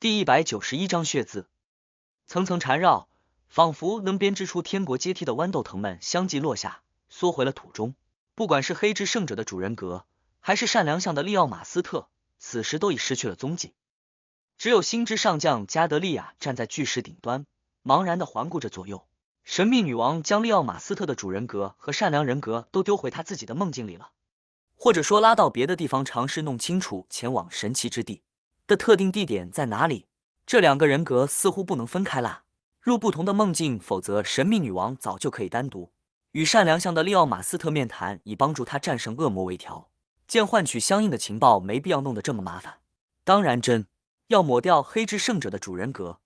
第191章血字，层层缠绕，仿佛能编织出天国阶梯的豌豆藤们相继落下，缩回了土中。不管是黑之圣者的主人格，还是善良像的利奥马斯特，此时都已失去了踪迹。只有星之上将加德利亚站在巨石顶端，茫然地环顾着左右。神秘女王将利奥马斯特的主人格和善良人格都丢回他自己的梦境里了，或者说拉到别的地方，尝试弄清楚前往神奇之地的特定地点在哪里。这两个人格似乎不能分开啦，入不同的梦境，否则神秘女王早就可以单独与善良像的利奥马斯特面谈，以帮助他战胜恶魔为条件换取相应的情报，没必要弄得这么麻烦。当然，真要抹掉黑之圣者的主人格，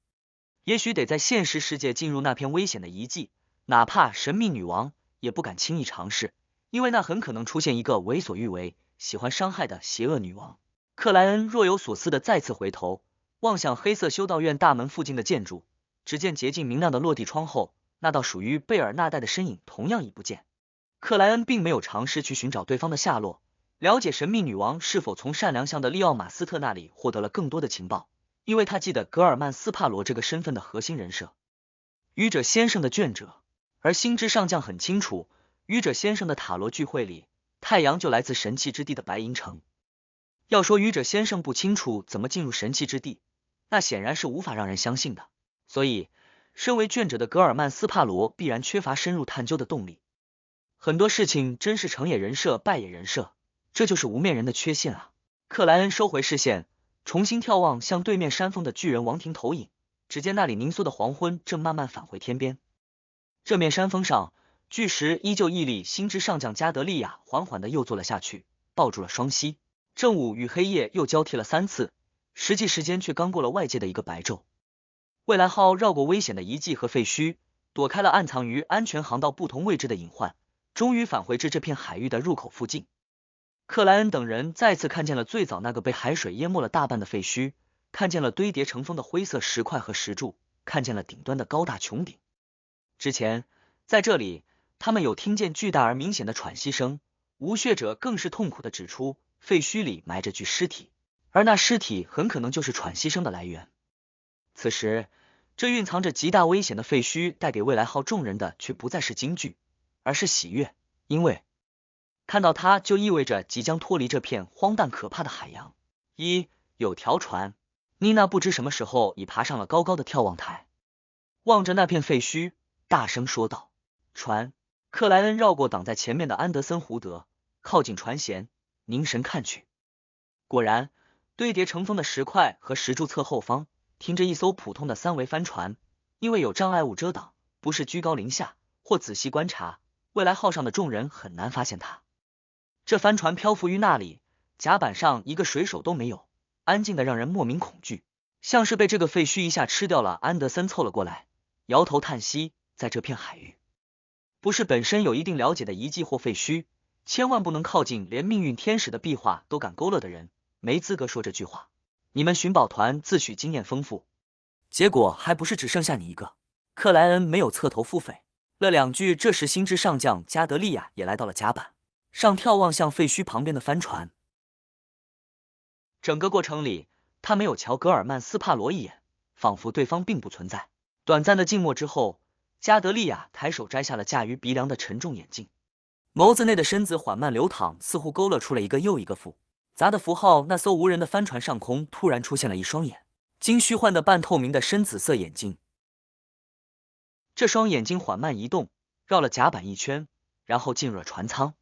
也许得在现实世界进入那片危险的遗迹，哪怕神秘女王也不敢轻易尝试，因为那很可能出现一个为所欲为、喜欢伤害的邪恶女王。克莱恩若有所思的再次回头望向黑色修道院大门附近的建筑，只见洁净明亮的落地窗后，那道属于贝尔纳代的身影同样已不见。克莱恩并没有尝试去寻找对方的下落，了解神秘女王是否从善良像的利奥马斯特那里获得了更多的情报，因为他记得格尔曼斯帕罗这个身份的核心人设，愚者先生的眷者。而星之上将很清楚，愚者先生的塔罗聚会里，太阳就来自神奇之地的白银城。要说愚者先生不清楚怎么进入神奇之地，那显然是无法让人相信的。所以，身为眷者的格尔曼斯帕罗必然缺乏深入探究的动力。很多事情真是成也人设，败也人设，这就是无面人的缺陷啊！克莱恩收回视线，重新眺望向对面山峰的巨人王庭投影，只见那里凝缩的黄昏正慢慢返回天边。这面山峰上，巨石依旧屹立，星之上将加德利亚缓缓地又坐了下去，抱住了双膝。正午与黑夜又交替了3次，实际时间却刚过了外界的一个白昼。未来号绕过危险的遗迹和废墟，躲开了暗藏于安全航道不同位置的隐患，终于返回至这片海域的入口附近。克莱恩等人再次看见了最早那个被海水淹没了大半的废墟，看见了堆叠成峰的灰色石块和石柱，看见了顶端的高大穹顶。之前在这里，他们有听见巨大而明显的喘息声，无血者更是痛苦地指出，废墟里埋着具尸体，而那尸体很可能就是喘息声的来源。此时，这蕴藏着极大危险的废墟带给未来号众人的却不再是惊惧，而是喜悦，因为看到它就意味着即将脱离这片荒诞可怕的海洋。有条船，妮娜不知什么时候已爬上了高高的眺望台，望着那片废墟，大声说道：“船！”克莱恩绕过挡在前面的安德森·胡德，靠近船舷，凝神看去。果然，堆叠成峰的石块和石柱侧后方停着一艘普通的3桅帆船，因为有障碍物遮挡，不是居高临下或仔细观察，未来号上的众人很难发现它。这帆船漂浮于那里，甲板上一个水手都没有，安静的让人莫名恐惧，像是被这个废墟一下吃掉了。安德森凑了过来，摇头叹息，在这片海域，不是本身有一定了解的遗迹或废墟，千万不能靠近，连命运天使的壁画都敢勾勒的人，没资格说这句话。你们寻宝团自诩经验丰富，结果还不是只剩下你一个。克莱恩没有侧头腹诽了2句，这时星之上将加德利亚也来到了甲板上，眺望向废墟旁边的帆船。整个过程里，他没有瞧格尔曼斯帕罗一眼，仿佛对方并不存在。短暂的静默之后，加德利亚抬手摘下了架于鼻梁的沉重眼镜，眸子内的身子缓慢流淌，似乎勾勒出了一个又一个复杂的符号。那艘无人的帆船上空突然出现了一双眼睛虚幻的半透明的深紫色眼睛，这双眼睛缓慢移动，绕了甲板一圈，然后进入了船舱。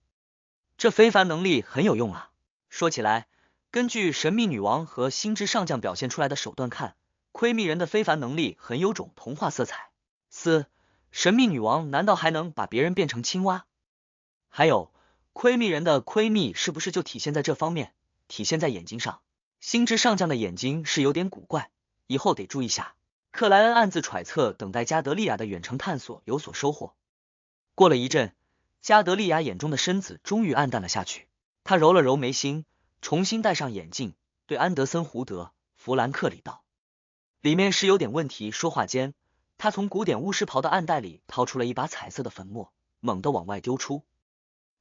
这非凡能力很有用啊！说起来，根据神秘女王和星之上将表现出来的手段看，窥秘人的非凡能力很有种童话色彩。神秘女王难道还能把别人变成青蛙？还有，窥秘人的窥秘是不是就体现在这方面，体现在眼睛上？星之上将的眼睛是有点古怪，以后得注意下。克莱恩暗自揣测，等待加德利亚的远程探索有所收获。过了一阵，加德利亚眼中的身子终于暗淡了下去，他揉了揉眉心，重新戴上眼镜，对安德森·胡德、弗兰克里道：“里面是有点问题。”说话间，他从古典巫师袍的暗袋里掏出了一把彩色的粉末，猛地往外丢出。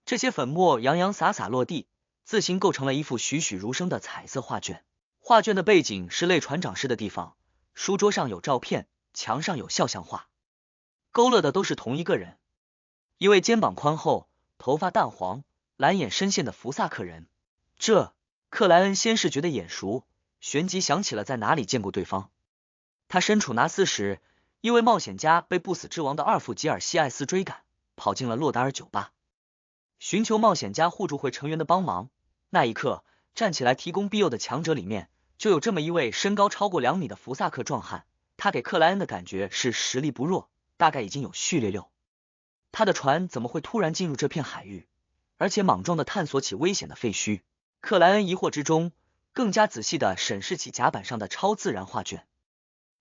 这些粉末洋洋洒洒落地，自行构成了一幅栩栩如生的彩色画卷。画卷的背景是类船长室的地方，书桌上有照片，墙上有肖像画，勾勒的都是同一个人，一位肩膀宽厚、头发淡黄、蓝眼深陷的福萨克人。克莱恩先是觉得眼熟，旋即想起了在哪里见过对方。他身处拿斯时，一位冒险家被不死之王的二副吉尔西艾斯追赶，跑进了洛达尔酒吧，寻求冒险家互助会成员的帮忙。那一刻，站起来提供庇佑的强者里面，就有这么一位身高超过2米的福萨克壮汉。他给克莱恩的感觉是实力不弱，大概已经有序列6。他的船怎么会突然进入这片海域，而且莽撞地探索起危险的废墟？克莱恩疑惑之中，更加仔细地审视起甲板上的超自然画卷。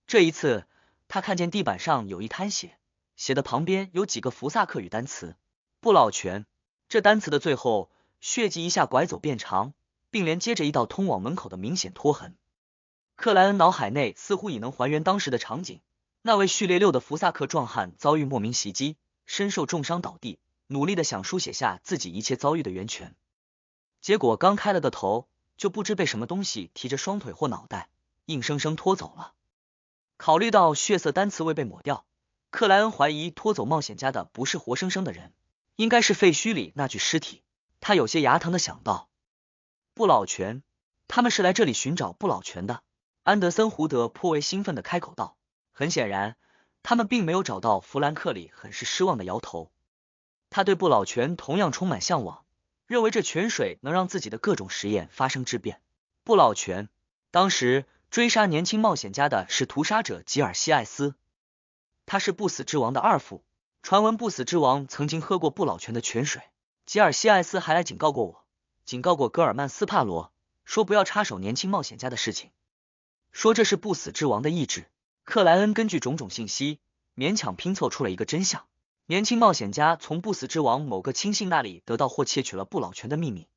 这一次，他看见地板上有一滩血，血的旁边有几个福萨克语单词。不老泉，这单词的最后，血迹一下拐走变长，并连接着一道通往门口的明显拖痕。克莱恩脑海内似乎已能还原当时的场景，那位序列6的福萨克壮汉遭遇莫名袭击，身受重伤倒地，努力的想书写下自己一切遭遇的源泉。结果刚开了个头，就不知被什么东西提着双腿或脑袋，硬生生拖走了。考虑到血色单词未被抹掉，克莱恩怀疑拖走冒险家的不是活生生的人，应该是废墟里那具尸体。他有些牙疼的想到，不老泉，他们是来这里寻找不老泉的。安德森·胡德颇为兴奋的开口道。很显然，他们并没有找到弗兰克里很是失望的摇头。他对不老泉同样充满向往，认为这泉水能让自己的各种实验发生质变。不老泉，当时追杀年轻冒险家的是屠杀者吉尔西艾斯，他是不死之王的二副，传闻不死之王曾经喝过不老泉的泉水。吉尔西艾斯还来警告过我，警告过戈尔曼斯帕罗，说不要插手年轻冒险家的事情，说这是不死之王的意志。克莱恩根据种种信息，勉强拼凑出了一个真相。年轻冒险家从不死之王某个亲信那里得到或窃取了不老泉的秘密，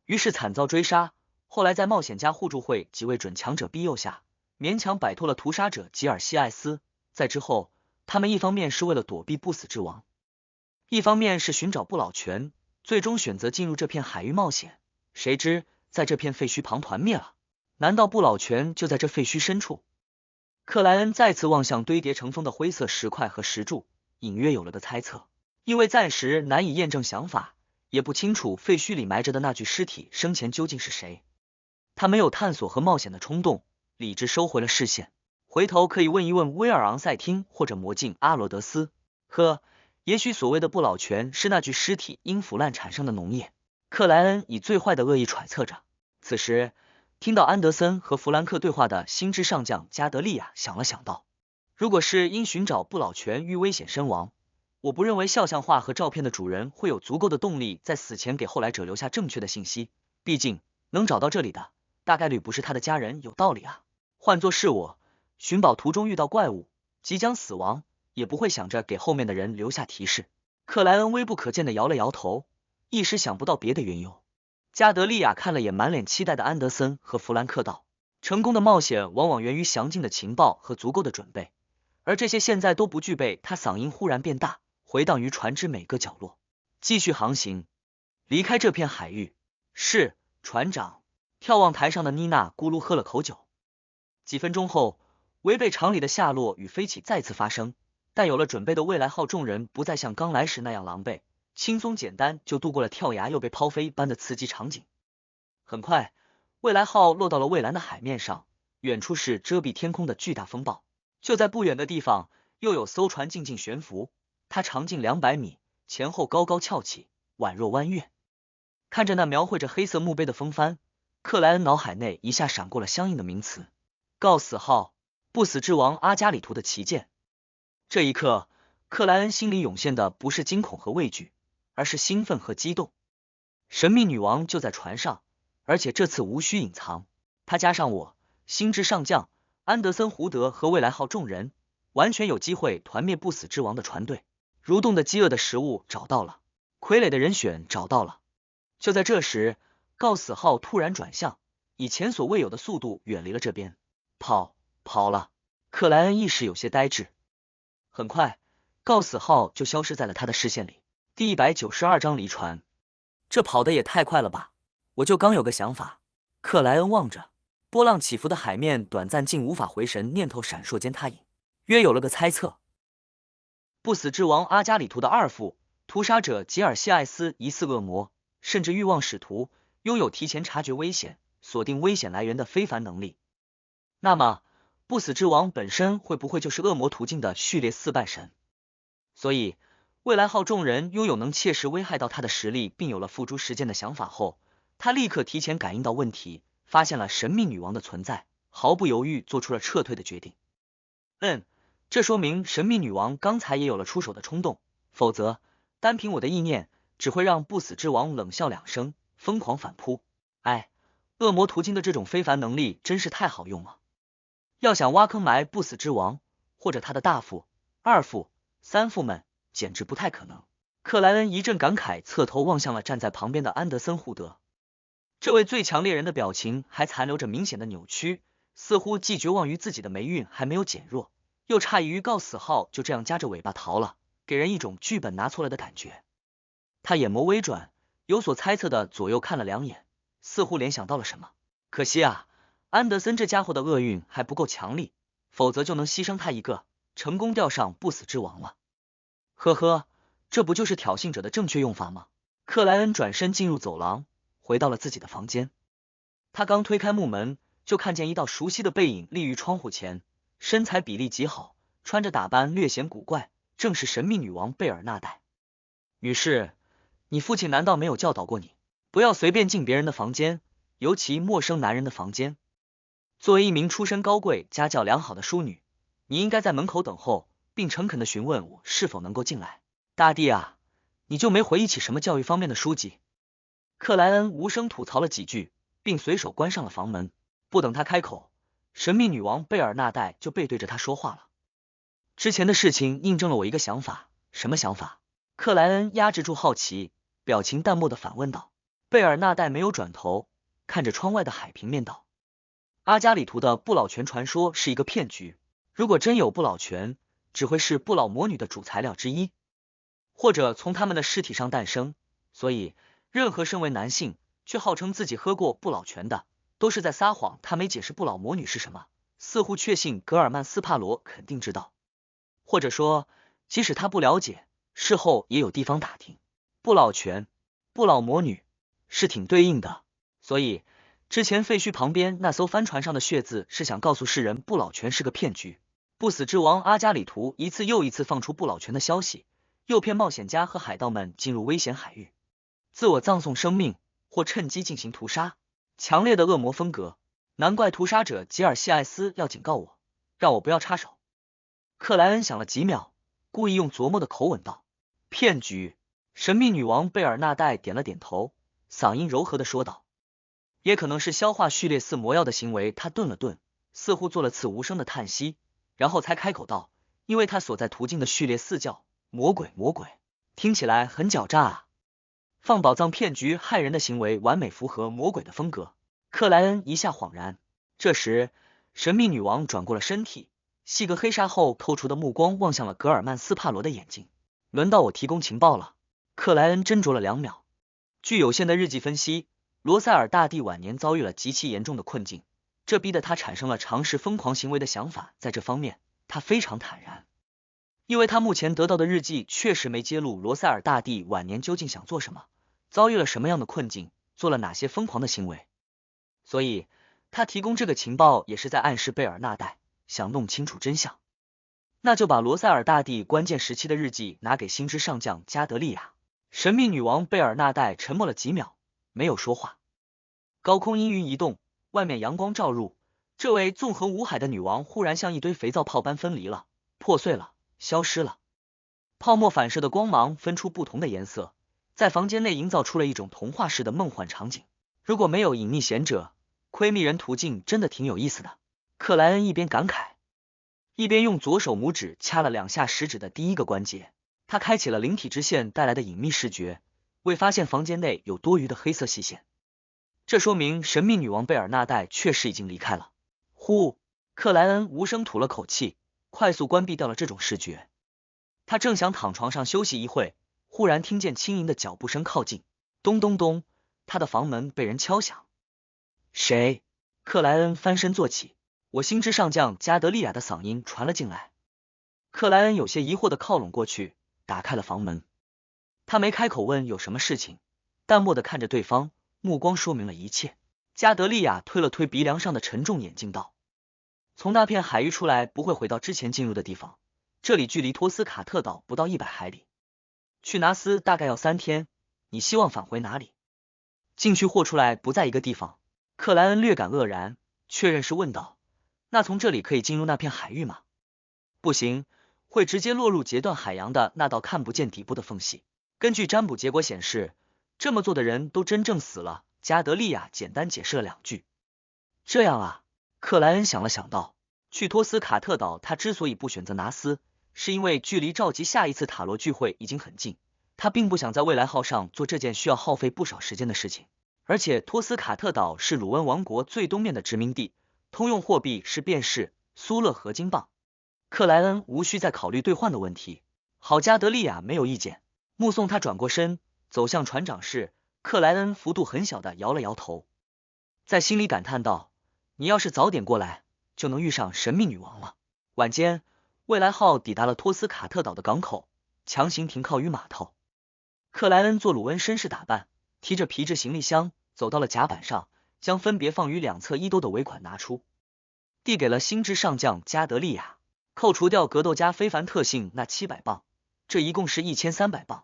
于是惨遭追杀。后来在冒险家互助会几位准强者庇佑下，勉强摆脱了屠杀者吉尔西艾斯。在之后，他们一方面是为了躲避不死之王，一方面是寻找不老泉，最终选择进入这片海域冒险。谁知在这片废墟旁团灭了，难道不老泉就在这废墟深处？克莱恩再次望向堆叠成峰的灰色石块和石柱，隐约有了个猜测。因为暂时难以验证想法，也不清楚废墟里埋着的那具尸体生前究竟是谁，他没有探索和冒险的冲动，理智收回了视线。回头可以问一问威尔昂塞汀或者魔镜阿罗德斯。也许所谓的不老泉是那具尸体因腐烂产生的脓液。克莱恩以最坏的恶意揣测着。此时听到安德森和弗兰克对话的心智上将加德利亚想了想道，如果是因寻找不老泉遇危险身亡，我不认为肖像画和照片的主人会有足够的动力在死前给后来者留下正确的信息，毕竟能找到这里的大概率不是他的家人。有道理啊，换作是我，寻宝途中遇到怪物，即将死亡，也不会想着给后面的人留下提示。克莱恩微不可见的摇了摇头，一时想不到别的缘由。加德利亚看了眼满脸期待的安德森和弗兰克道，成功的冒险往往源于详尽的情报和足够的准备，而这些现在都不具备。他嗓音忽然变大，回荡于船只每个角落。继续航行，离开这片海域。是，船长。眺望台上的妮娜咕噜喝了口酒。几分钟后，违背常理的下落与飞起再次发生，但有了准备的未来号众人不再像刚来时那样狼狈，轻松简单就度过了跳崖又被抛飞般的刺激场景。很快，未来号落到了蔚蓝的海面上，远处是遮蔽天空的巨大风暴。就在不远的地方，又有艘船静静悬浮，它长近200米，前后高高翘起，宛若弯月。看着那描绘着黑色墓碑的风帆，克莱恩脑海内一下闪过了相应的名词：告死号，不死之王阿加里图的旗舰。这一刻，克莱恩心里涌现的不是惊恐和畏惧，而是兴奋和激动。神秘女王就在船上，而且这次无需隐藏。他加上我，心之上将安德森·胡德和未来号众人，完全有机会团灭不死之王的船队。蠕动的饥饿的食物找到了，傀儡的人选找到了。就在这时，告死号突然转向，以前所未有的速度远离了这边。跑了。克莱恩一时有些呆滞。很快，告死号就消失在了他的视线里。第192章离船。这跑得也太快了吧！我就刚有个想法。克莱恩望着，波浪起伏的海面短暂竟无法回神，念头闪烁间，他隐约有了个猜测。不死之王阿加里图的二父屠杀者吉尔西艾斯疑似恶魔，甚至欲望使徒，拥有提前察觉危险、锁定危险来源的非凡能力。那么，不死之王本身会不会就是恶魔途径的序列4拜神？所以，未来号众人拥有能切实危害到他的实力，并有了付诸实践的想法后，他立刻提前感应到问题，发现了神秘女王的存在，毫不犹豫做出了撤退的决定。这说明神秘女王刚才也有了出手的冲动，否则单凭我的意念，只会让不死之王冷笑2声，疯狂反扑。恶魔途径的这种非凡能力真是太好用了。要想挖坑埋不死之王，或者他的大父、二父、三父们，简直不太可能。克莱恩一阵感慨，侧头望向了站在旁边的安德森·胡德。这位最强猎人的表情还残留着明显的扭曲，似乎既绝望于自己的霉运还没有减弱，又诧异于告死号就这样夹着尾巴逃了，给人一种剧本拿错了的感觉。他眼眸微转，有所猜测的左右看了2眼，似乎联想到了什么。可惜啊，安德森这家伙的厄运还不够强力，否则就能牺牲他一个，成功钓上不死之王了。呵呵，这不就是挑衅者的正确用法吗？克莱恩转身进入走廊，回到了自己的房间。他刚推开木门，就看见一道熟悉的背影立于窗户前，身材比例极好，穿着打扮略显古怪，正是神秘女王贝尔纳代。女士，你父亲难道没有教导过你，不要随便进别人的房间，尤其陌生男人的房间？作为一名出身高贵、家教良好的淑女，你应该在门口等候，并诚恳地询问我是否能够进来。大帝啊，你就没回忆起什么教育方面的书籍？克莱恩无声吐槽了几句，并随手关上了房门。不等他开口，神秘女王贝尔纳代就背对着他说话了。之前的事情印证了我一个想法。什么想法？克莱恩压制住好奇，表情淡漠地反问道。贝尔纳代没有转头，看着窗外的海平面道：阿加里图的不老泉传说是一个骗局，如果真有不老泉，只会是不老魔女的主材料之一，或者从他们的尸体上诞生，所以任何身为男性却号称自己喝过不老泉的，都是在撒谎。他没解释不老魔女是什么，似乎确信格尔曼斯帕罗肯定知道，或者说即使他不了解，事后也有地方打听。不老泉、不老魔女是挺对应的，所以之前废墟旁边那艘帆船上的血字是想告诉世人不老泉是个骗局。不死之王阿加里图一次又一次放出不老泉的消息，诱骗冒险家和海盗们进入危险海域，自我葬送生命或趁机进行屠杀。强烈的恶魔风格，难怪屠杀者吉尔西艾斯要警告我，让我不要插手。克莱恩想了几秒，故意用琢磨的口吻道：骗局。神秘女王贝尔纳代点了点头，嗓音柔和的说道：也可能是消化序列4魔药的行为。他顿了顿，似乎做了次无声的叹息，然后才开口道：因为他所在途径的序列4叫魔鬼。听起来很狡诈啊。放宝藏骗局害人的行为完美符合魔鬼的风格。克莱恩一下恍然。这时神秘女王转过了身体，细个黑纱后透出的目光望向了格尔曼斯帕罗的眼睛。轮到我提供情报了。克莱恩斟酌了2秒。据有限的日记分析，罗塞尔大帝晚年遭遇了极其严重的困境，这逼得他产生了尝试疯狂行为的想法。在这方面他非常坦然，因为他目前得到的日记确实没揭露罗塞尔大帝晚年究竟想做什么，遭遇了什么样的困境，做了哪些疯狂的行为，所以他提供这个情报也是在暗示贝尔纳代想弄清楚真相。那就把罗塞尔大帝关键时期的日记拿给星之上将加德利亚。神秘女王贝尔纳代沉默了几秒，没有说话。高空阴云移动，外面阳光照入，这位纵横五海的女王忽然像一堆肥皂泡般分离了，破碎了，消失了。泡沫反射的光芒分出不同的颜色，在房间内营造出了一种童话式的梦幻场景。如果没有隐匿贤者，窥秘人途径真的挺有意思的。克莱恩一边感慨，一边用左手拇指掐了2下食指的第一个关节。他开启了灵体之线带来的隐秘视觉，未发现房间内有多余的黑色细线。这说明神秘女王贝尔纳代确实已经离开了。呼，克莱恩无声吐了口气，快速关闭掉了这种视觉。他正想躺床上休息一会，忽然听见轻盈的脚步声靠近，咚咚咚，他的房门被人敲响。谁？克莱恩翻身坐起，我星之上将加德利亚的嗓音传了进来。克莱恩有些疑惑的靠拢过去，打开了房门。他没开口问有什么事情，淡漠的看着对方，目光说明了一切。加德利亚推了推鼻梁上的沉重眼镜道：从那片海域出来不会回到之前进入的地方，这里距离托斯卡特岛不到100海里，去拿斯大概要3天，你希望返回哪里？进去或出来不在一个地方。克莱恩略感愕然，确认时问道：那从这里可以进入那片海域吗？不行，会直接落入截断海洋的那道看不见底部的缝隙。根据占卜结果显示，这么做的人都真正死了。加德利亚简单解释了2句。这样啊，克莱恩想了想道，去托斯卡特岛他之所以不选择拿斯，是因为距离召集下一次塔罗聚会已经很近，他并不想在未来号上做这件需要耗费不少时间的事情。而且托斯卡特岛是鲁温王国最东面的殖民地，通用货币是便士、苏勒合金镑。克莱恩无需再考虑兑换的问题。好，加德利亚没有意见。目送他转过身走向船长室，克莱恩幅度很小的摇了摇头，在心里感叹道：你要是早点过来，就能遇上神秘女王了。晚间，未来号抵达了托斯卡特岛的港口，强行停靠于码头。克莱恩做鲁温绅士打扮，提着皮质行李箱走到了甲板上，将分别放于2侧衣兜的尾款拿出，递给了星之上将加德利亚。扣除掉格斗家非凡特性那700磅，这一共是1300磅。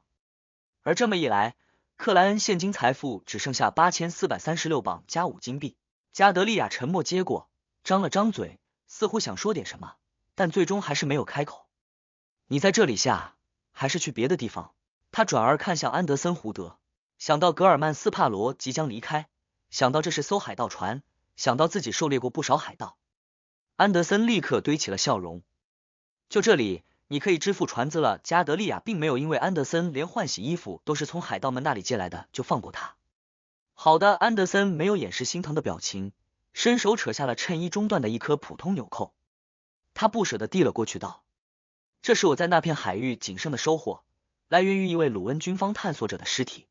而这么一来，克莱恩现金财富只剩下8436磅加5金币。加德利亚沉默接过，张了张嘴，似乎想说点什么，但最终还是没有开口。你在这里下，还是去别的地方？他转而看向安德森·胡德，想到格尔曼斯帕罗即将离开，想到这是艘海盗船，想到自己狩猎过不少海盗，安德森立刻堆起了笑容。就这里，你可以支付船资了。加德利亚并没有因为安德森连换洗衣服都是从海盗们那里借来的就放过他。好的，安德森没有掩饰心疼的表情，伸手扯下了衬衣中段的一颗普通纽扣，他不舍得递了过去道：这是我在那片海域仅剩的收获，来源于一位鲁温军方探索者的尸体。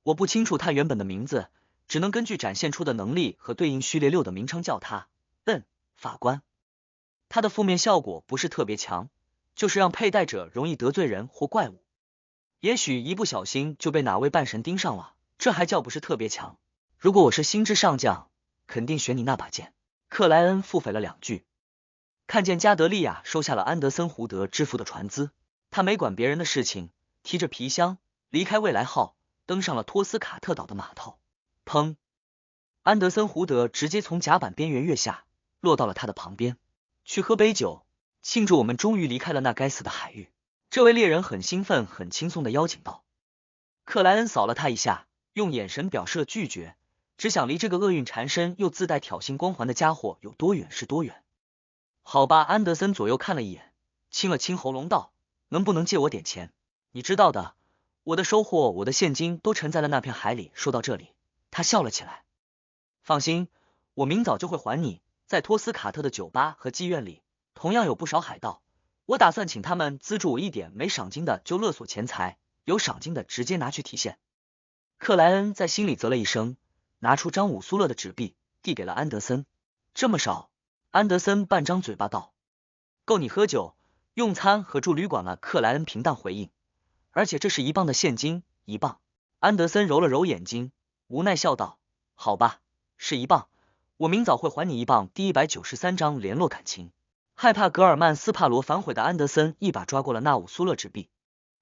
我不清楚他原本的名字，只能根据展现出的能力和对应序列6的名称叫他。法官。他的负面效果不是特别强，就是让佩戴者容易得罪人或怪物，也许一不小心就被哪位半神盯上了，这还叫不是特别强。如果我是星之上将，肯定选你那把剑。克莱恩腹诽了2句。看见加德利亚收下了安德森·胡德支付的船资，他没管别人的事情，提着皮箱离开未来号，登上了托斯卡特岛的码头。砰！安德森·胡德直接从甲板边缘跃下，落到了他的旁边。去喝杯酒，庆祝我们终于离开了那该死的海域。这位猎人很兴奋很轻松的邀请道。克莱恩扫了他一下，用眼神表示了拒绝，只想离这个厄运缠身又自带挑衅光环的家伙有多远是多远。好吧，安德森左右看了一眼，清了清喉咙道：能不能借我点钱？你知道的，我的收获我的现金都沉在了那片海里。说到这里，他笑了起来。放心，我明早就会还你。在托斯卡特的酒吧和妓院里，同样有不少海盗，我打算请他们资助我一点，没赏金的就勒索钱财，有赏金的直接拿去提现。克莱恩在心里啧了一声，拿出张伍苏勒的纸币，递给了安德森。这么少？安德森半张嘴巴道。够你喝酒、用餐和住旅馆了。克莱恩平淡回应。而且这是1磅的现金，1磅。安德森揉了揉眼睛，无奈笑道：好吧，是1磅。我明早会还你1磅。第193章联络感情。害怕格尔曼斯帕罗反悔的安德森一把抓过了那伍苏勒纸币，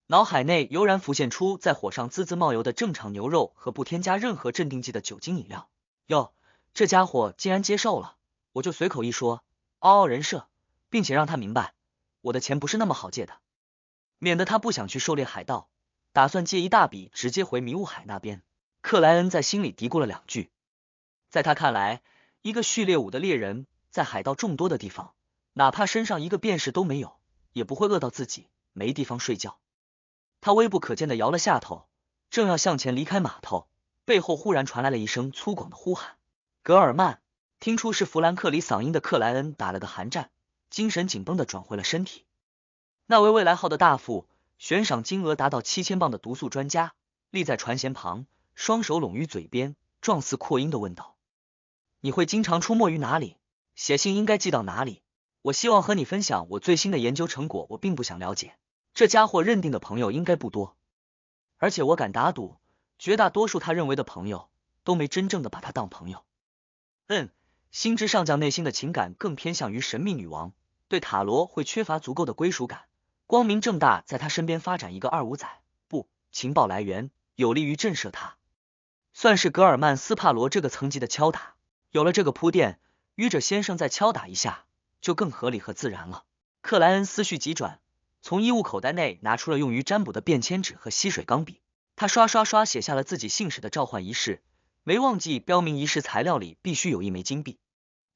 脑海内悠然浮现出在火上滋滋冒油的正常牛肉和不添加任何镇定剂的酒精饮料。哟，这家伙竟然接受了，我就随口一说，嗷嗷人设，并且让他明白我的钱不是那么好借的，免得他不想去狩猎海盗，打算借一大笔直接回迷雾海那边。克莱恩在心里嘀咕了2句，在他看来，一个序列5的猎人在海盗众多的地方，哪怕身上一个便士都没有，也不会饿到自己没地方睡觉。他微不可见的摇了下头，正要向前离开码头，背后忽然传来了一声粗犷的呼喊：格尔曼！听出是弗兰克里嗓音的克莱恩打了个寒战，精神紧绷的转回了身体。那位未来号的大副，悬赏金额达到7000磅的毒素专家，立在船舷旁，双手拢于嘴边，状似扩音的问道：你会经常出没于哪里？写信应该寄到哪里？我希望和你分享我最新的研究成果，我并不想了解。这家伙认定的朋友应该不多，而且我敢打赌，绝大多数他认为的朋友都没真正的把他当朋友。星之上将内心的情感更偏向于神秘女王，对塔罗会缺乏足够的归属感，光明正大在他身边发展一个二五仔，不，情报来源有利于震慑他，算是格尔曼斯帕罗这个层级的敲打。有了这个铺垫，愚者先生再敲打一下就更合理和自然了。克莱恩思绪急转，从衣物口袋内拿出了用于占卜的便签纸和吸水钢笔，他刷刷刷写下了自己姓氏的召唤仪式，没忘记标明仪式材料里必须有一枚金币。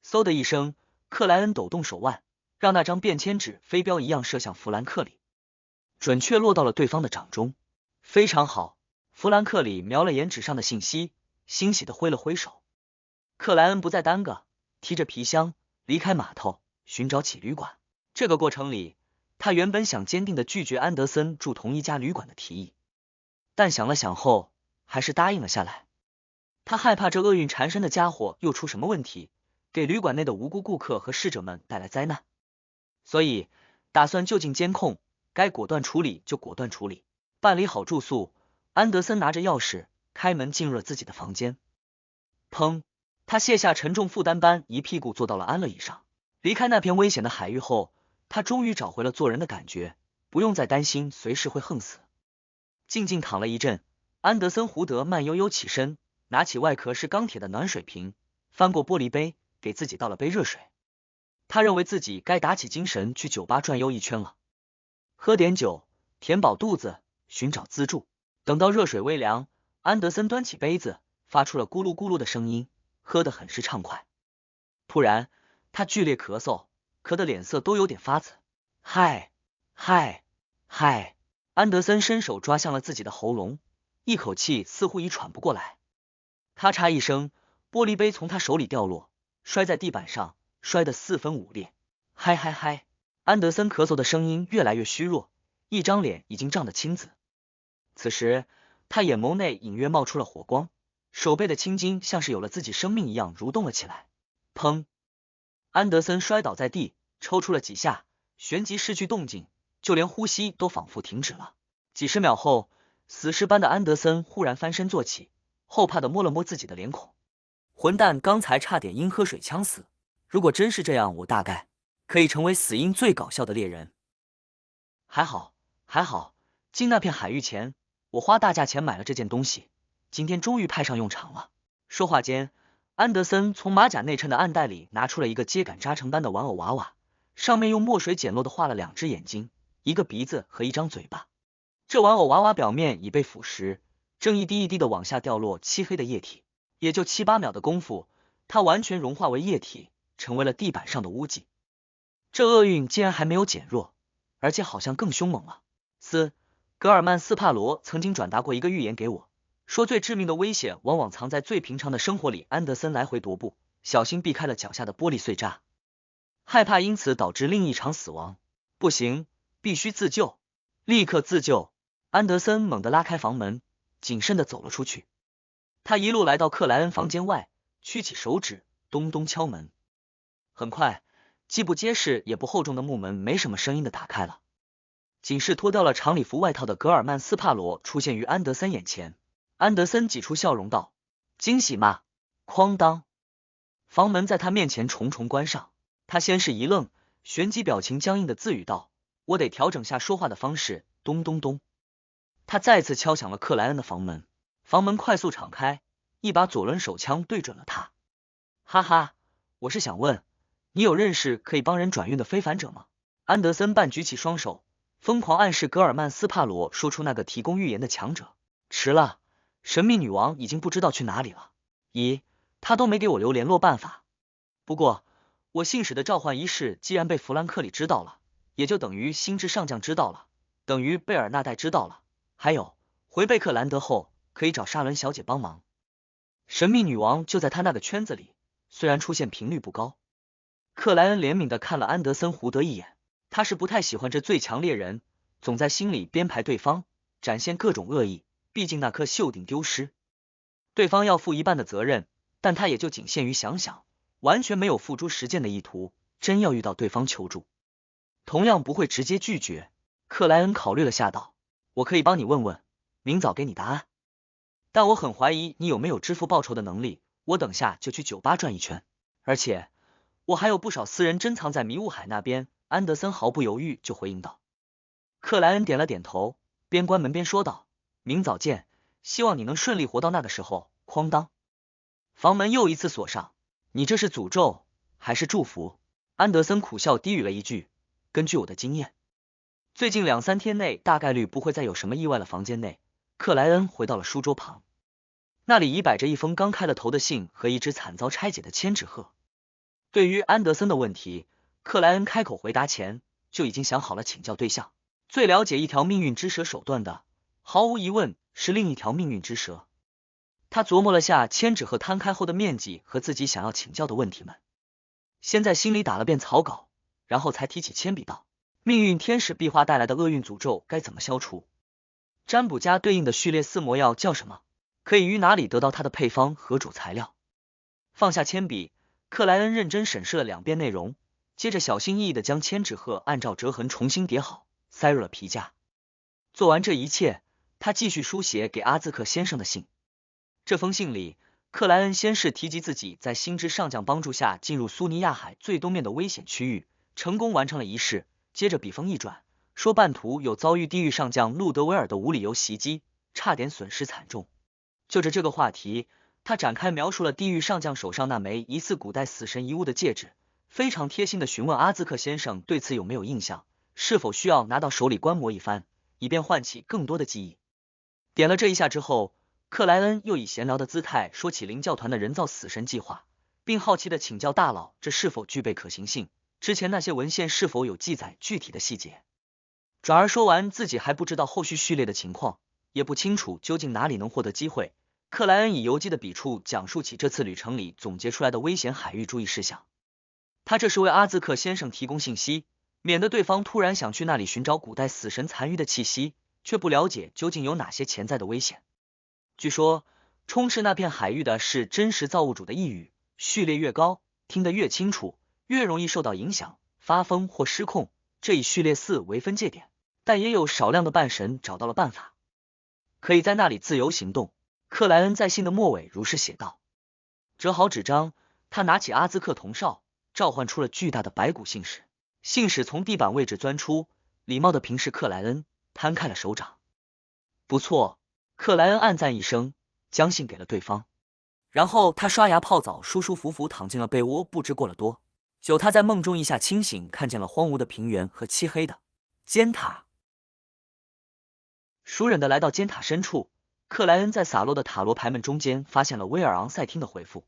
嗖的一声，克莱恩抖动手腕，让那张便签纸飞镖一样射向弗兰克里，准确落到了对方的掌中。非常好，弗兰克里瞄了眼纸上的信息，欣喜的挥了挥手。克莱恩不再耽搁，提着皮箱离开码头，寻找起旅馆。这个过程里，他原本想坚定的拒绝安德森住同一家旅馆的提议，但想了想后，还是答应了下来。他害怕这厄运缠身的家伙又出什么问题，给旅馆内的无辜顾客和侍者们带来灾难，所以打算就近监控，该果断处理就果断处理。办理好住宿，安德森拿着钥匙开门进入了自己的房间。砰！他卸下沉重负担般一屁股坐到了安乐椅上。离开那片危险的海域后，他终于找回了做人的感觉，不用再担心随时会横死。静静躺了一阵，安德森·胡德慢悠悠起身，拿起外壳是钢铁的暖水瓶，翻过玻璃杯，给自己倒了杯热水。他认为自己该打起精神去酒吧转悠一圈了，喝点酒，填饱肚子，寻找资助。等到热水微凉，安德森端起杯子，发出了咕噜咕噜的声音，喝得很是畅快。突然，他剧烈咳嗽，咳得脸色都有点发紫。嗨，安德森伸手抓向了自己的喉咙，一口气似乎已喘不过来。咔嚓一声，玻璃杯从他手里掉落，摔在地板上，摔得四分五裂。嗨，安德森咳嗽的声音越来越虚弱，一张脸已经涨得青紫。此时，他眼眸内隐约冒出了火光，手背的青筋像是有了自己生命一样蠕动了起来。砰！安德森摔倒在地，抽搐了几下，旋即失去动静，就连呼吸都仿佛停止了。几十秒后，死尸般的安德森忽然翻身坐起，后怕的摸了摸自己的脸孔。混蛋，刚才差点因喝水呛死，如果真是这样，我大概可以成为死因最搞笑的猎人。还好，进那片海域前，我花大价钱买了这件东西，今天终于派上用场了。说话间，安德森从马甲内衬的暗袋里拿出了一个秸秆扎成般的玩偶娃娃，上面用墨水简陋的画了2只眼睛、一个鼻子和一张嘴巴。这玩偶娃娃表面已被腐蚀，正一滴一滴的往下掉落漆黑的液体，也就7、8秒的功夫，它完全融化为液体，成为了地板上的污迹。这厄运竟然还没有减弱，而且好像更凶猛了。格尔曼斯帕罗曾经转达过一个预言给我，说最致命的危险往往藏在最平常的生活里。安德森来回踱步，小心避开了脚下的玻璃碎渣，害怕因此导致另一场死亡。不行，必须自救，立刻自救！安德森猛地拉开房门，谨慎地走了出去。他一路来到克莱恩房间外，屈起手指，咚咚敲门。很快，既不结实也不厚重的木门没什么声音地打开了。仅是脱掉了长礼服外套的格尔曼斯帕罗出现于安德森眼前。安德森挤出笑容道：“惊喜吗？”哐当，房门在他面前重重关上。他先是一愣，旋即表情僵硬的自语道：“我得调整下说话的方式。”咚咚咚，他再次敲响了克莱恩的房门。房门快速敞开，一把左轮手枪对准了他。哈哈，我是想问，你有认识可以帮人转运的非凡者吗？安德森半举起双手，疯狂暗示格尔曼斯帕罗说出那个提供预言的强者。迟了，神秘女王已经不知道去哪里了。咦，她都没给我留联络办法。不过，我信使的召唤仪式既然被弗兰克里知道了，也就等于星之上将知道了，等于贝尔纳代知道了。还有，回贝克兰德后可以找沙伦小姐帮忙。神秘女王就在她那个圈子里，虽然出现频率不高。克莱恩怜悯地看了安德森·胡德一眼，他是不太喜欢这最强猎人，总在心里编排对方，展现各种恶意，毕竟那颗锈顶丢失，对方要负一半的责任，但他也就仅限于想想，完全没有付诸实践的意图。真要遇到对方求助，同样不会直接拒绝。克莱恩考虑了下道，我可以帮你问问，明早给你答案。但我很怀疑你有没有支付报酬的能力，我等下就去酒吧转一圈，而且我还有不少私人珍藏在迷雾海那边。安德森毫不犹豫就回应道。克莱恩点了点头，边关门边说道，明早见，希望你能顺利活到那个时候。哐当，房门又一次锁上。你这是诅咒还是祝福？安德森苦笑低语了一句，根据我的经验，最近2-3天内大概率不会再有什么意外了。房间内，克莱恩回到了书桌旁，那里已摆着一封刚开了头的信和一只惨遭拆解的千纸鹤。对于安德森的问题，克莱恩开口回答前就已经想好了请教对象。最了解一条命运之蛇手段的，毫无疑问是另一条命运之蛇。他琢磨了下千纸鹤摊开后的面积和自己想要请教的问题们，先在心里打了遍草稿，然后才提起铅笔道，命运天使壁画带来的厄运诅咒该怎么消除？占卜家对应的序列4魔药叫什么？可以于哪里得到它的配方和主材料？放下铅笔，克莱恩认真审视了2遍内容，接着小心翼翼地将千纸鹤按照折痕重新叠好，塞入了皮夹。做完这一切，他继续书写给阿兹克先生的信。这封信里，克莱恩先是提及自己在星之上将帮助下进入苏尼亚海最东面的危险区域，成功完成了仪式。接着笔锋一转，说半途有遭遇地狱上将路德维尔的无理由袭击，差点损失惨重。就着这个话题，他展开描述了地狱上将手上那枚疑似古代死神遗物的戒指，非常贴心的询问阿兹克先生对此有没有印象，是否需要拿到手里观摩一番，以便唤起更多的记忆。点了这一下之后，克莱恩又以闲聊的姿态说起灵教团的人造死神计划，并好奇的请教大佬这是否具备可行性，之前那些文献是否有记载具体的细节。转而说完自己还不知道后续序列的情况，也不清楚究竟哪里能获得机会。克莱恩以游记的笔触讲述起这次旅程里总结出来的危险海域注意事项。他这是为阿兹克先生提供信息，免得对方突然想去那里寻找古代死神残余的气息，却不了解究竟有哪些潜在的危险。据说充斥那片海域的是真实造物主的呓语，序列越高，听得越清楚，越容易受到影响，发疯或失控，这以序列4为分界点，但也有少量的半神找到了办法，可以在那里自由行动。克莱恩在信的末尾如是写道。折好纸张，他拿起阿兹克铜哨，召唤出了巨大的白骨信使。信使从地板位置钻出，礼貌地平视克莱恩，摊开了手掌。不错，克莱恩暗赞一声，将信给了对方。然后他刷牙泡澡，舒舒服服躺进了被窝。不知过了多久，他在梦中一下清醒，看见了荒芜的平原和漆黑的尖塔。熟忍地来到尖塔深处，克莱恩在洒落的塔罗牌们中间发现了威尔昂塞汀的回复。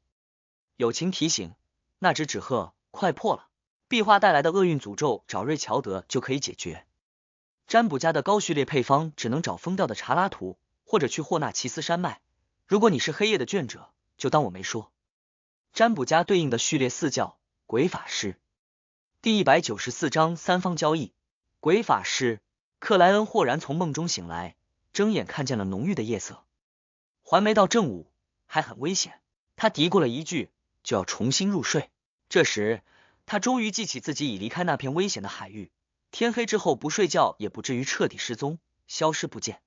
友情提醒，那只纸鹤快破了，壁画带来的厄运诅咒找瑞乔德就可以解决。占卜家的高序列配方只能找疯掉的查拉图，或者去霍纳奇斯山脉。如果你是黑夜的眷者，就当我没说。占卜家对应的序列4叫鬼法师。第194章三方交易。鬼法师。克莱恩豁然从梦中醒来，睁眼看见了浓郁的夜色，还没到正午，还很危险。他嘀咕了一句，就要重新入睡。这时他终于记起自己已离开那片危险的海域，天黑之后不睡觉也不至于彻底失踪，消失不见。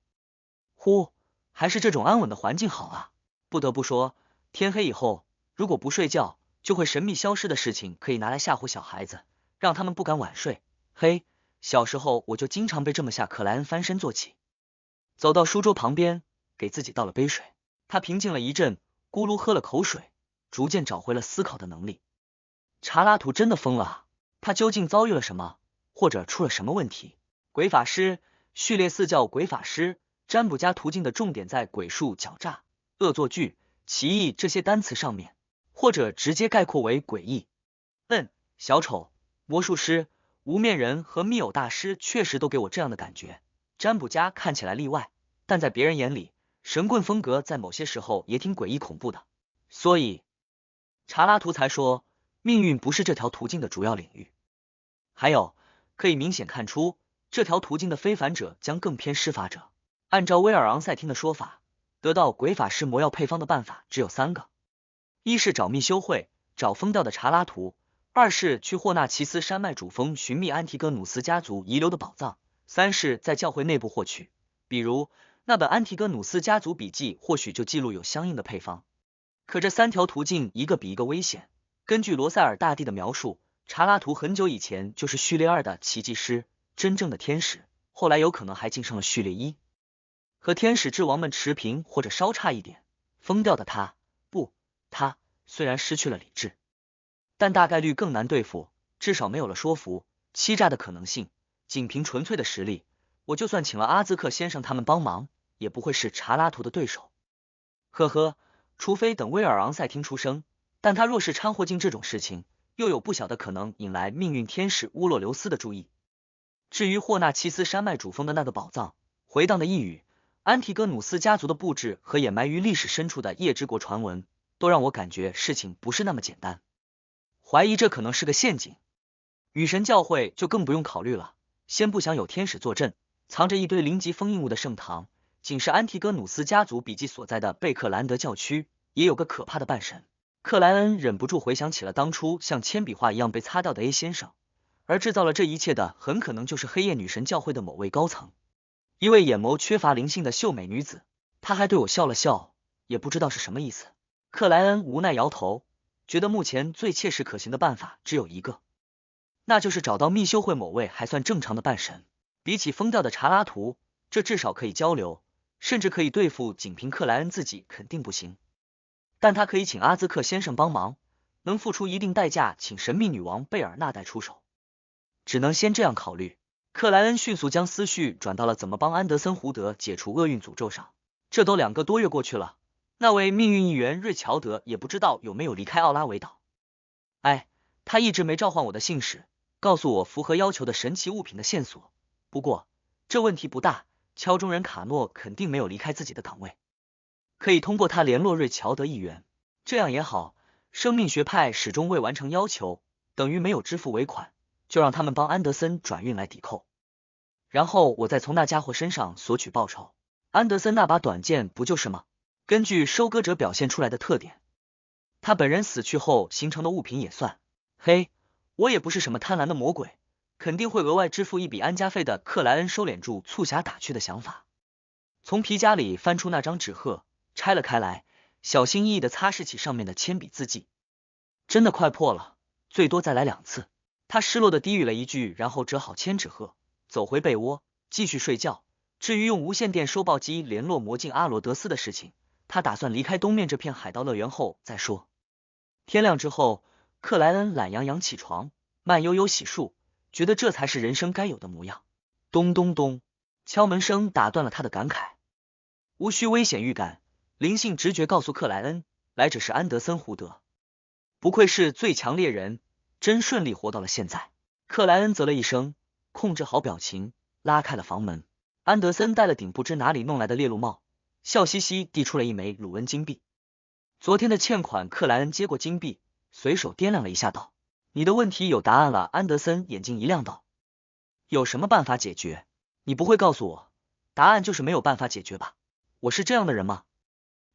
呼，还是这种安稳的环境好啊。不得不说，天黑以后如果不睡觉就会神秘消失的事情可以拿来吓唬小孩子，让他们不敢晚睡。嘿，小时候我就经常被这么吓。克莱恩翻身坐起，走到书桌旁边，给自己倒了杯水。他平静了一阵，咕噜喝了口水，逐渐找回了思考的能力。查拉图真的疯了啊！他究竟遭遇了什么，或者出了什么问题？鬼法师。序列4叫鬼法师。占卜家途径的重点在鬼术、狡诈、恶作剧、奇异这些单词上面，或者直接概括为诡异。小丑、魔术师、无面人和密偶大师确实都给我这样的感觉。占卜家看起来例外，但在别人眼里，神棍风格在某些时候也挺诡异恐怖的。所以查拉图才说命运不是这条途径的主要领域。还有，可以明显看出这条途径的非凡者将更偏施法者。按照威尔昂塞汀的说法，得到鬼法师魔药配方的办法只有3个。一是找密修会，找疯掉的查拉图；二是去霍纳奇斯山脉主峰寻觅安提戈努斯家族遗留的宝藏；三是在教会内部获取，比如那本安提戈努斯家族笔记或许就记录有相应的配方。可这三条途径一个比一个危险。根据罗塞尔大帝的描述，查拉图很久以前就是序列2的奇迹师，真正的天使，后来有可能还晋升了序列1，和天使之王们持平或者稍差一点。疯掉的他虽然失去了理智，但大概率更难对付，至少没有了说服、欺诈的可能性。仅凭纯粹的实力，我就算请了阿兹克先生他们帮忙，也不会是查拉图的对手。呵呵，除非等威尔昂塞汀出生，但他若是掺和进这种事情，又有不小的可能引来命运天使乌洛留斯的注意。至于霍纳奇斯山脉主峰的那个宝藏，回荡的呓语，安提戈努斯家族的布置和掩埋于历史深处的夜之国传闻，都让我感觉事情不是那么简单，怀疑这可能是个陷阱。雨神教会就更不用考虑了，先不想有天使坐镇，藏着一堆灵级封印物的圣堂，仅是安提戈努斯家族笔记所在的贝克兰德教区，也有个可怕的半神。克莱恩忍不住回想起了当初像铅笔画一样被擦掉的 A 先生，而制造了这一切的很可能就是黑夜女神教会的某位高层，一位眼眸缺乏灵性的秀美女子。她还对我笑了笑，也不知道是什么意思。克莱恩无奈摇头，觉得目前最切实可行的办法只有一个，那就是找到密修会某位还算正常的半神。比起疯掉的查拉图，这至少可以交流，甚至可以对付，仅凭克莱恩自己肯定不行。但他可以请阿兹克先生帮忙，能付出一定代价请神秘女王贝尔纳代出手，只能先这样考虑。克莱恩迅速将思绪转到了怎么帮安德森胡德解除厄运诅咒上。这都2个多月过去了，那位命运议员瑞乔德也不知道有没有离开奥拉维岛。他一直没召唤我的信使，告诉我符合要求的神奇物品的线索。不过这问题不大，敲钟人卡诺肯定没有离开自己的岗位，可以通过他联络瑞乔德议员。这样也好，生命学派始终未完成要求，等于没有支付尾款，就让他们帮安德森转运来抵扣，然后我再从那家伙身上索取报酬。安德森那把短剑不就是吗？根据收割者表现出来的特点，他本人死去后形成的物品也算。嘿，我也不是什么贪婪的魔鬼，肯定会额外支付一笔安家费的。克莱恩收敛住促狭打趣的想法，从皮夹里翻出那张纸鹤，拆了开来，小心翼翼地擦拭起上面的铅笔字迹。真的快破了，最多再来2次。他失落地低语了一句，然后折好千纸鹤，走回被窝继续睡觉。至于用无线电收报机联络魔镜阿罗德斯的事情，他打算离开东面这片海盗乐园后再说。天亮之后，克莱恩懒洋洋起床，慢悠悠洗漱，觉得这才是人生该有的模样。咚咚咚，敲门声打断了他的感慨。无需危险预感，灵性直觉告诉克莱恩，来者是安德森胡德。不愧是最强猎人，真顺利活到了现在。克莱恩啧了一声，控制好表情，拉开了房门。安德森戴了顶不知哪里弄来的猎鹿帽，笑嘻嘻递出了一枚鲁恩金币。昨天的欠款。克莱恩接过金币，随手掂量了一下道：你的问题有答案了。安德森眼睛一亮道：有什么办法解决？你不会告诉我答案就是没有办法解决吧？我是这样的人吗？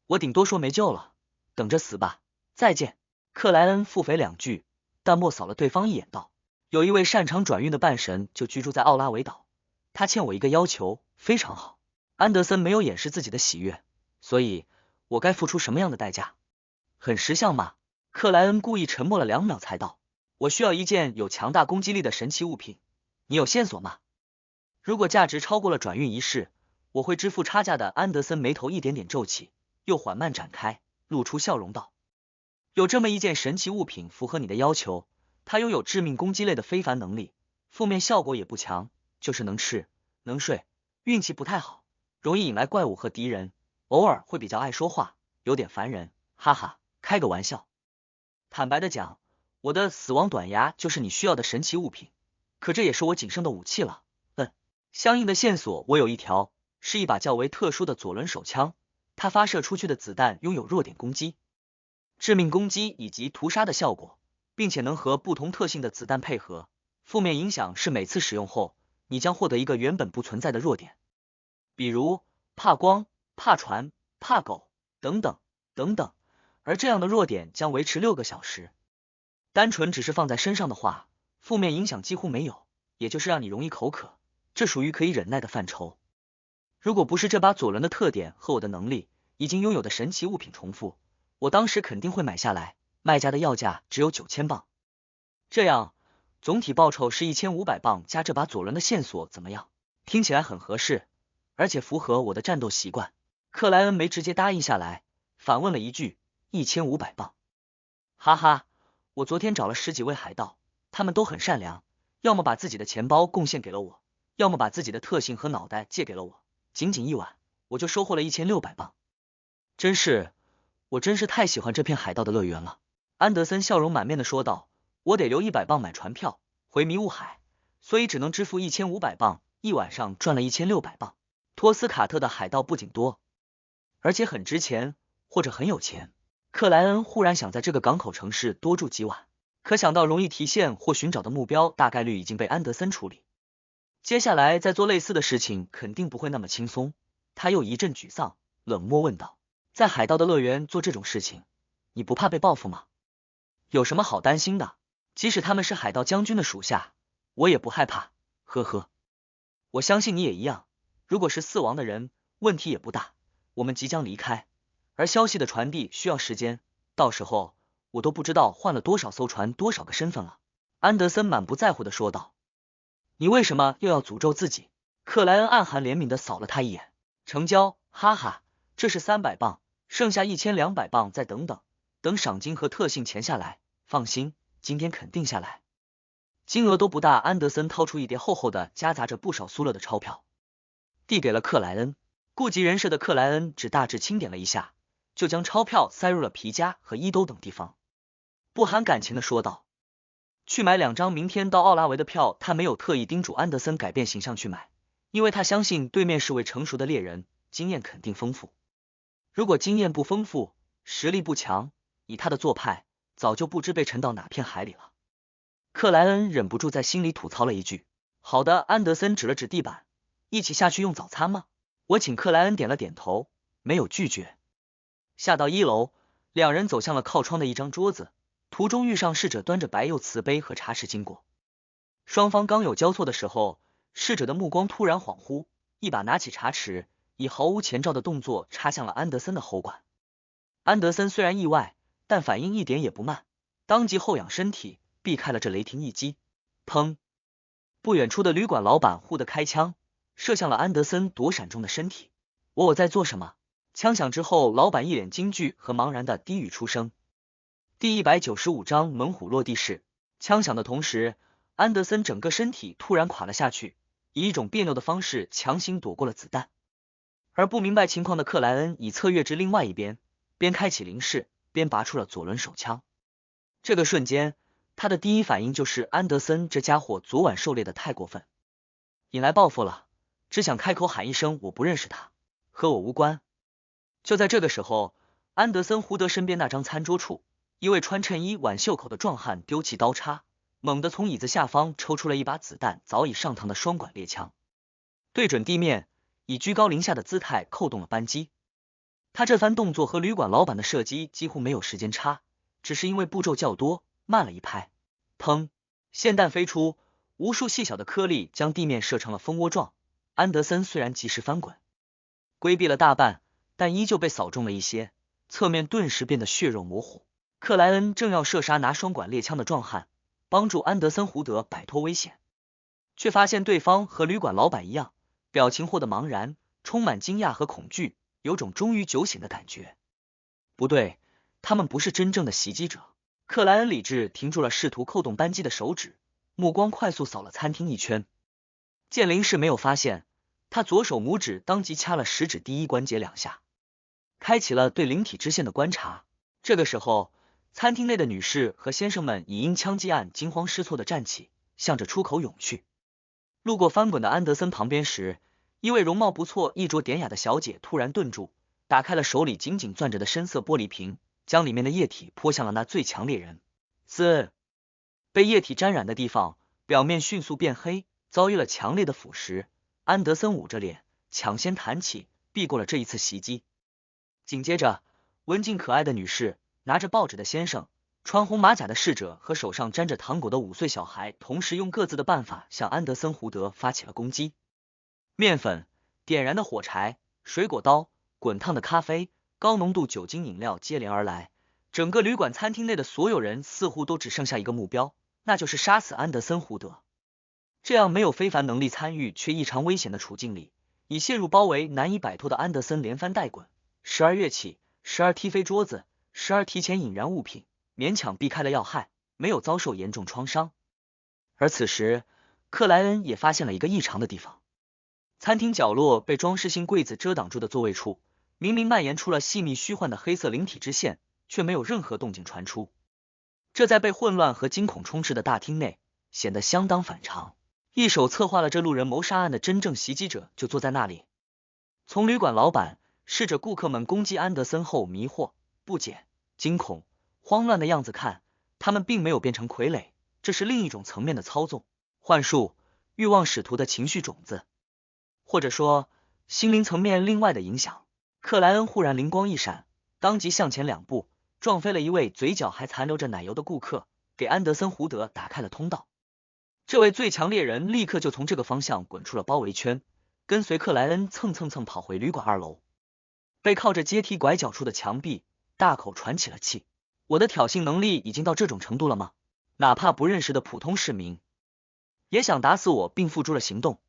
我顶多说没救了，等着死吧，再见。克莱恩腹诽2句，淡漠扫了对方一眼道：有一位擅长转运的半神就居住在奥拉维岛，他欠我一个要求。非常好。安德森没有掩饰自己的喜悦，所以我该付出什么样的代价？很识相嘛。克莱恩故意沉默了2秒才道：我需要一件有强大攻击力的神奇物品，你有线索吗？如果价值超过了转运一事，我会支付差价的。安德森眉头一点点皱起，又缓慢展开，露出笑容道：有这么一件神奇物品符合你的要求，它拥有致命攻击类的非凡能力，负面效果也不强，就是能吃能睡，运气不太好，容易引来怪物和敌人，偶尔会比较爱说话，有点烦人，哈哈，开个玩笑。坦白的讲，我的死亡短牙就是你需要的神奇物品，可这也是我仅剩的武器了。相应的线索我有一条，是一把较为特殊的左轮手枪，它发射出去的子弹拥有弱点攻击、致命攻击以及屠杀的效果，并且能和不同特性的子弹配合。负面影响是每次使用后，你将获得一个原本不存在的弱点，比如怕光、怕船、怕狗等等等等。而这样的弱点将维持6个小时。单纯只是放在身上的话，负面影响几乎没有，也就是让你容易口渴，这属于可以忍耐的范畴。如果不是这把左轮的特点和我的能力已经拥有的神奇物品重复，我当时肯定会买下来，卖家的要价只有9000镑。这样，总体报酬是1500镑加这把左轮的线索，怎么样？听起来很合适，而且符合我的战斗习惯。克莱恩没直接答应下来，反问了一句：1500镑？哈哈，我昨天找了10几位海盗，他们都很善良，要么把自己的钱包贡献给了我，要么把自己的特性和脑袋借给了我，仅仅一晚，我就收获了1600镑。我真是太喜欢这片海盗的乐园了。安德森笑容满面的说道，我得留100镑买船票回迷雾海，所以只能支付1500镑，一晚上赚了1600镑。托斯卡特的海盗不仅多，而且很值钱，或者很有钱。克莱恩忽然想在这个港口城市多住几晚，可想到容易提现或寻找的目标大概率已经被安德森处理，接下来再做类似的事情肯定不会那么轻松。他又一阵沮丧，冷漠问道，在海盗的乐园做这种事情，你不怕被报复吗？有什么好担心的？即使他们是海盗将军的属下，我也不害怕，呵呵。我相信你也一样，如果是4王的人，问题也不大。我们即将离开，而消息的传递需要时间，到时候我都不知道换了多少艘船，多少个身份了。安德森满不在乎的说道。你为什么又要诅咒自己？克莱恩暗含怜悯的扫了他一眼。成交，哈哈，这是300镑，剩下1200镑再等等，等赏金和特性钱下来，放心，今天肯定下来。金额都不大，安德森掏出一叠厚厚的夹杂着不少苏勒的钞票，递给了克莱恩。顾及人设的克莱恩只大致清点了一下，就将钞票塞入了皮夹和衣兜等地方，不含感情的说道，去买2张明天到奥拉维的票。他没有特意叮嘱安德森改变形象去买，因为他相信对面是位成熟的猎人，经验肯定丰富。如果经验不丰富，实力不强，以他的做派，早就不知被沉到哪片海里了。克莱恩忍不住在心里吐槽了一句。好的，安德森指了指地板，一起下去用早餐吗？我请。克莱恩点了点头，没有拒绝。下到1楼，两人走向了靠窗的一张桌子，途中遇上侍者端着白釉瓷杯和茶匙经过。双方刚有交错的时候，侍者的目光突然恍惚，一把拿起茶匙，以毫无前兆的动作插向了安德森的喉管。安德森虽然意外，但反应一点也不慢，当即后仰身体，避开了这雷霆一击。砰！不远处的旅馆老板忽地开枪，射向了安德森躲闪中的身体。我在做什么？枪响之后，老板一脸惊惧和茫然的低语出声。第195章猛虎落地式。枪响的同时，安德森整个身体突然垮了下去，以一种别扭的方式强行躲过了子弹。而不明白情况的克莱恩已侧跃至另外一边，边开启零式，边拔出了左轮手枪。这个瞬间，他的第一反应就是安德森这家伙昨晚狩猎的太过分，引来报复了，只想开口喊一声我不认识他，和我无关。就在这个时候，安德森胡德身边那张餐桌处，一位穿衬衣挽袖口的壮汉丢弃刀叉，猛地从椅子下方抽出了一把子弹早已上膛的双管猎枪，对准地面，以居高临下的姿态扣动了扳机。他这番动作和旅馆老板的射击几乎没有时间差，只是因为步骤较多，慢了一拍。砰！霰弹飞出，无数细小的颗粒将地面射成了蜂窝状。安德森虽然及时翻滚，规避了大半，但依旧被扫中了一些，侧面顿时变得血肉模糊。克莱恩正要射杀拿双管猎枪的壮汉，帮助安德森胡德摆脱危险，却发现对方和旅馆老板一样，表情或得茫然，充满惊讶和恐惧，有种终于酒醒的感觉。不对，他们不是真正的袭击者。克莱恩理智停住了试图扣动扳机的手指，目光快速扫了餐厅一圈，见林氏没有发现，他左手拇指当即掐了食指第一关节2下，开启了对灵体支线的观察。这个时候，餐厅内的女士和先生们已因枪击案惊慌失措的站起，向着出口涌去。路过翻滚的安德森旁边时，一位容貌不错、衣着典雅的小姐突然顿住，打开了手里紧紧攥着的深色玻璃瓶，将里面的液体泼向了那最强猎人。被液体沾染的地方表面迅速变黑，遭遇了强烈的腐蚀。安德森捂着脸，抢先弹起，避过了这一次袭击。紧接着，文静可爱的女士拿着报纸的先生、穿红马甲的侍者和手上沾着糖果的5岁小孩，同时用各自的办法向安德森·胡德发起了攻击。面粉、点燃的火柴、水果刀、滚烫的咖啡、高浓度酒精饮料接连而来，整个旅馆餐厅内的所有人似乎都只剩下一个目标，那就是杀死安德森·胡德。这样没有非凡能力参与却异常危险的处境里，已陷入包围难以摆脱的安德森连翻带滚，时而跃起，时而踢飞桌子，时而提前引燃物品，勉强避开了要害，没有遭受严重创伤。而此时，克莱恩也发现了一个异常的地方。餐厅角落被装饰性柜子遮挡住的座位处，明明蔓延出了细密虚幻的黑色灵体之线，却没有任何动静传出。这在被混乱和惊恐充斥的大厅内，显得相当反常。一手策划了这路人谋杀案的真正袭击者就坐在那里。从旅馆老板试着顾客们攻击安德森后迷惑、不解、惊恐、慌乱的样子看，他们并没有变成傀儡，这是另一种层面的操纵、幻术、欲望使徒的情绪种子，或者说心灵层面另外的影响。克莱恩忽然灵光一闪，当即向前2步，撞飞了一位嘴角还残留着奶油的顾客，给安德森·胡德打开了通道。这位最强猎人立刻就从这个方向滚出了包围圈，跟随克莱恩蹭跑回旅馆2楼，背靠着阶梯拐角处的墙壁，大口喘起了气。我的挑衅能力已经到这种程度了吗？哪怕不认识的普通市民也想打死我并付诸了行动。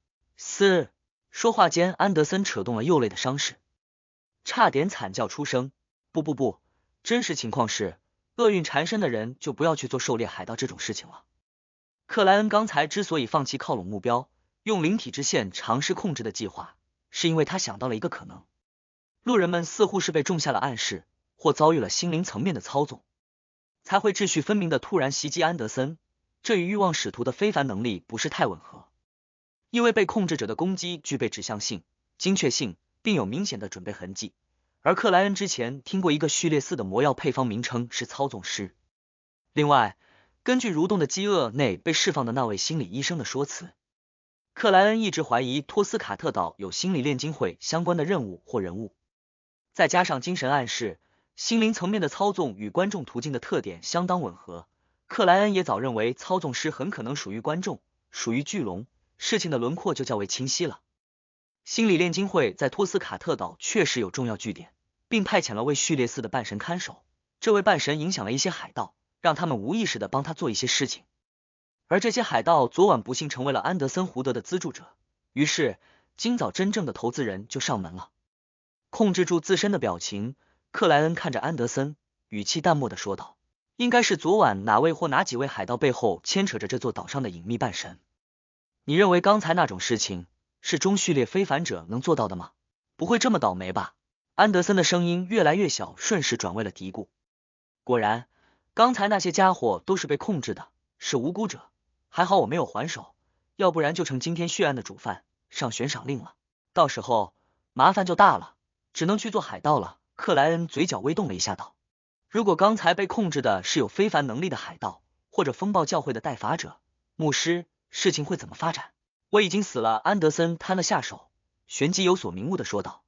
说话间，安德森扯动了右肋的伤势，差点惨叫出声。不，真实情况是，厄运缠身的人就不要去做狩猎海盗这种事情了。克莱恩刚才之所以放弃靠拢目标，用灵体之线尝试控制的计划，是因为他想到了一个可能：路人们似乎是被种下了暗示，或遭遇了心灵层面的操纵，才会秩序分明的突然袭击安德森。这与欲望使徒的非凡能力不是太吻合，因为被控制者的攻击具备指向性、精确性，并有明显的准备痕迹。而克莱恩之前听过一个序列4的魔药配方，名称是操纵师。另外，根据《蠕动的饥饿》内被释放的那位心理医生的说辞，克莱恩一直怀疑托斯卡特岛有心理炼金会相关的任务或人物，再加上精神暗示，心灵层面的操纵与观众途径的特点相当吻合。克莱恩也早认为操纵师很可能属于观众，属于巨龙，事情的轮廓就较为清晰了。心理炼金会在托斯卡特岛确实有重要据点，并派遣了位序列4的半神看守，这位半神影响了一些海盗，让他们无意识的帮他做一些事情，而这些海盗昨晚不幸成为了安德森·胡德的资助者，于是今早真正的投资人就上门了。控制住自身的表情，克莱恩看着安德森，语气淡漠的说道：应该是昨晚哪位或哪几位海盗背后牵扯着这座岛上的隐秘半神。你认为刚才那种事情是中序列非凡者能做到的吗？不会这么倒霉吧？安德森的声音越来越小，瞬时转为了嘀咕。果然，刚才那些家伙都是被控制的，是无辜者。还好我没有还手，要不然就成今天血案的主犯，上悬赏令了。到时候麻烦就大了，只能去做海盗了。克莱恩嘴角微动了一下道：如果刚才被控制的是有非凡能力的海盗，或者风暴教会的带法者、牧师，事情会怎么发展？我已经死了。安德森摊了下手，旋即有所明悟的说道：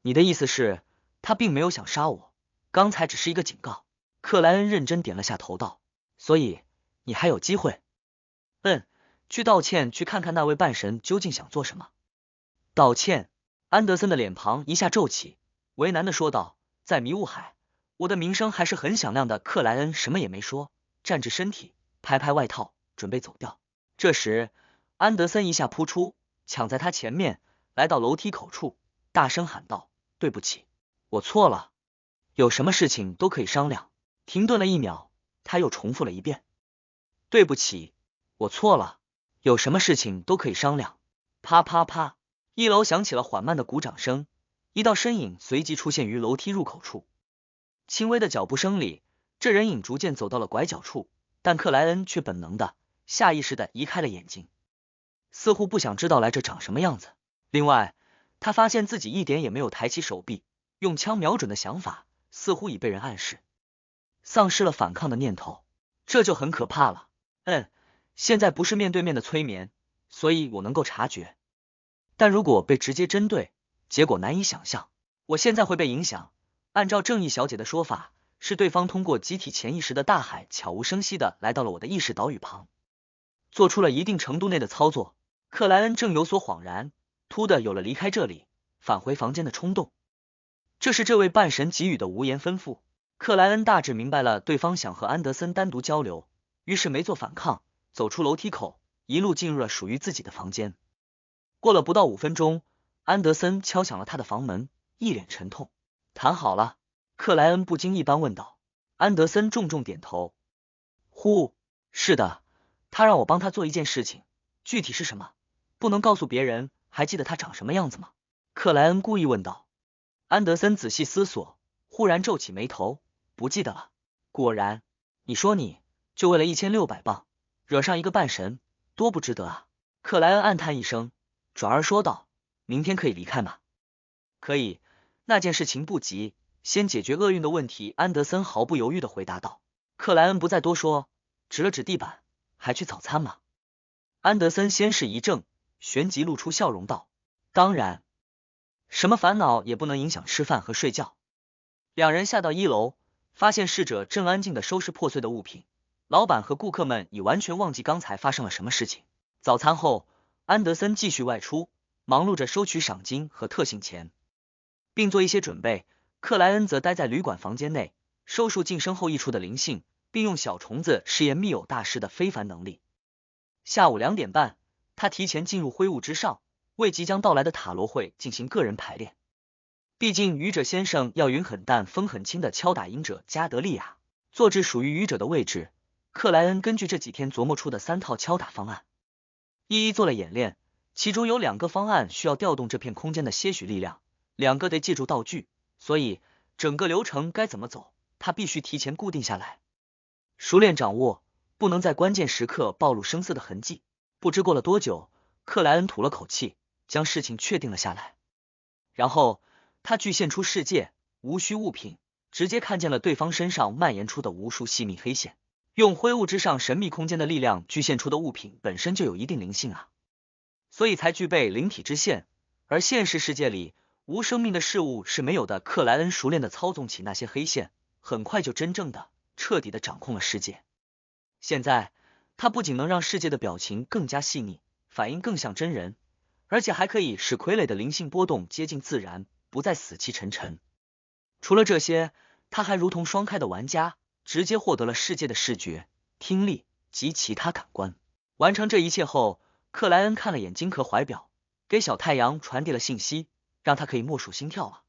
你的意思是，他并没有想杀我，刚才只是一个警告。克莱恩认真点了下头道：所以你还有机会。去道歉，去看看那位半神究竟想做什么。道歉？安德森的脸庞一下皱起，为难的说道：在迷雾海，我的名声还是很响亮的。克莱恩什么也没说，站直身体，拍拍外套，准备走掉。这时，安德森一下扑出，抢在他前面，来到楼梯口处，大声喊道：对不起，我错了，有什么事情都可以商量。停顿了1秒，他又重复了一遍：对不起，我错了，有什么事情都可以商量。啪啪啪，1楼响起了缓慢的鼓掌声，一道身影随即出现于楼梯入口处。轻微的脚步声里，这人影逐渐走到了拐角处，但克莱恩却本能的、下意识的移开了眼睛，似乎不想知道来这长什么样子。另外，他发现自己一点也没有抬起手臂用枪瞄准的想法，似乎已被人暗示，丧失了反抗的念头，这就很可怕了。现在不是面对面的催眠，所以我能够察觉，但如果被直接针对，结果难以想象。我现在会被影响。按照正义小姐的说法，是对方通过集体潜意识的大海，悄无声息的来到了我的意识岛屿旁，做出了一定程度内的操作。克莱恩正有所恍然，突的有了离开这里，返回房间的冲动。这是这位半神给予的无言吩咐。克莱恩大致明白了对方想和安德森单独交流，于是没做反抗，走出楼梯口，一路进入了属于自己的房间。过了不到5分钟，安德森敲响了他的房门，一脸沉痛。谈好了？克莱恩不经意般问道。安德森重重点头。是的，他让我帮他做一件事情，具体是什么，不能告诉别人。还记得他长什么样子吗？克莱恩故意问道。安德森仔细思索，忽然皱起眉头，不记得了。果然，你说你就为了1600磅，惹上一个半神，多不值得啊。克莱恩暗叹一声，转而说道，明天可以离开吗？可以，那件事情不急，先解决厄运的问题。安德森毫不犹豫地回答道。克莱恩不再多说，指了指地板，还去早餐吗？安德森先是一怔，旋即露出笑容道，当然，什么烦恼也不能影响吃饭和睡觉。两人下到1楼，发现侍者正安静地收拾破碎的物品，老板和顾客们已完全忘记刚才发生了什么事情。早餐后，安德森继续外出，忙碌着收取赏金和特性钱，并做一些准备。克莱恩则待在旅馆房间内，收束晋升后溢出的灵性，并用小虫子试验密偶大师的非凡能力。下午2点半，他提前进入灰雾之上，为即将到来的塔罗会进行个人排练。毕竟愚者先生要云很淡风很轻的敲打赢者加德利亚，坐至属于愚者的位置。克莱恩根据这几天琢磨出的3套敲打方案，一一做了演练，其中有2个方案需要调动这片空间的些许力量，2个得借助道具，所以整个流程该怎么走，他必须提前固定下来，熟练掌握，不能在关键时刻暴露生涩的痕迹。不知过了多久，克莱恩吐了口气，将事情确定了下来。然后他具现出世界，无需物品，直接看见了对方身上蔓延出的无数细密黑线。用灰雾之上神秘空间的力量具现出的物品本身就有一定灵性啊，所以才具备灵体之线，而现实世界里无生命的事物是没有的。克莱恩熟练的操纵起那些黑线，很快就真正的彻底的掌控了世界。现在他不仅能让世界的表情更加细腻，反应更像真人，而且还可以使傀儡的灵性波动接近自然，不再死气沉沉。除了这些，他还如同双开的玩家，直接获得了世界的视觉、听力及其他感官。完成这一切后，克莱恩看了眼晶壳怀表，给小太阳传递了信息，让他可以默数心跳了。